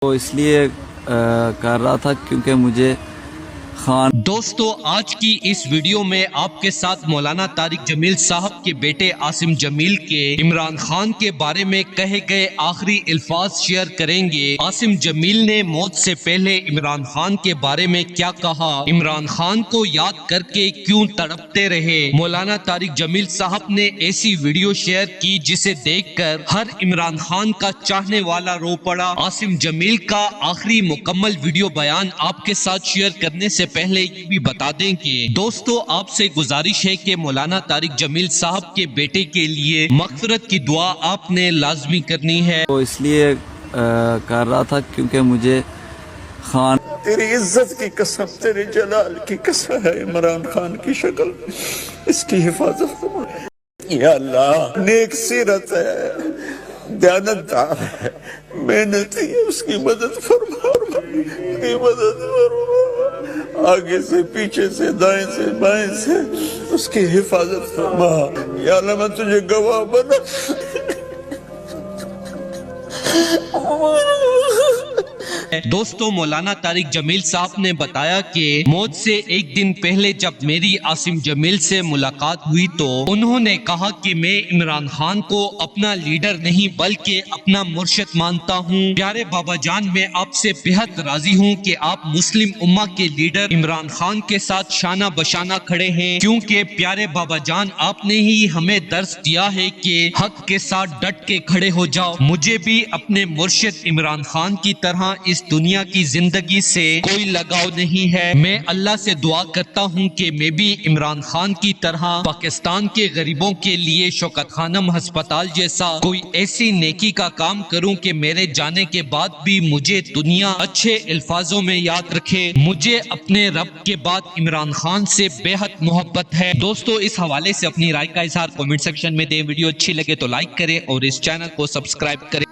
تو اس لیے کر رہا تھا کیونکہ مجھے خان دوستو آج کی اس ویڈیو میں آپ کے ساتھ مولانا طارق جمیل صاحب کے بیٹے عاصم جمیل کے عمران خان کے بارے میں کہے گئے آخری الفاظ شیئر کریں گے۔ عاصم جمیل نے موت سے پہلے عمران خان کے بارے میں کیا کہا، عمران خان کو یاد کر کے کیوں تڑپتے رہے۔ مولانا طارق جمیل صاحب نے ایسی ویڈیو شیئر کی جسے دیکھ کر ہر عمران خان کا چاہنے والا رو پڑا۔ عاصم جمیل کا آخری مکمل ویڈیو بیان آپ کے ساتھ شیئر کرنے سے پہلے یہ بھی بتا دیں کہ دوستو آپ سے گزارش ہے کہ مولانا طارق جمیل صاحب کے بیٹے کے لیے مغفرت کی دعا آپ نے لازمی کرنی ہے۔ تو اس لیے کر رہا تھا کیونکہ مجھے خان تیری عزت کی قسم، تیرے جلال کی قسم ہے، عمران خان کی شکل اس کی حفاظت فرما۔ یا اللہ، نیک سیرت ہے، دیانتدار ہے، محنتی ہے، اس کی مدد فرما، اس کی مدد فرما، آگے سے پیچھے سے دائیں سے بائیں سے اس کی حفاظت فرما۔ یا اللہ میں تجھے گواہ بنا۔ دوستو مولانا طارق جمیل صاحب نے بتایا کہ موت سے ایک دن پہلے جب میری عاصم جمیل سے ملاقات ہوئی تو انہوں نے کہا کہ میں عمران خان کو اپنا لیڈر نہیں بلکہ اپنا مرشد مانتا ہوں۔ پیارے بابا جان، میں آپ سے بہت راضی ہوں کہ آپ مسلم امہ کے لیڈر عمران خان کے ساتھ شانہ بشانہ کھڑے ہیں، کیونکہ پیارے بابا جان آپ نے ہی ہمیں درس دیا ہے کہ حق کے ساتھ ڈٹ کے کھڑے ہو جاؤ۔ مجھے بھی اپنے مرشد عمران خان کی طرح اس دنیا کی زندگی سے کوئی لگاؤ نہیں ہے۔ میں اللہ سے دعا کرتا ہوں کہ میں بھی عمران خان کی طرح پاکستان کے غریبوں کے لیے شوکت خانم ہسپتال جیسا کوئی ایسی نیکی کا کام کروں کہ میرے جانے کے بعد بھی مجھے دنیا اچھے الفاظوں میں یاد رکھے۔ مجھے اپنے رب کے بعد عمران خان سے بے حد محبت ہے۔ دوستو اس حوالے سے اپنی رائے کا اظہار کمنٹ سیکشن میں دیں۔ ویڈیو اچھی لگے تو لائک کریں اور اس چینل کو سبسکرائب کریں۔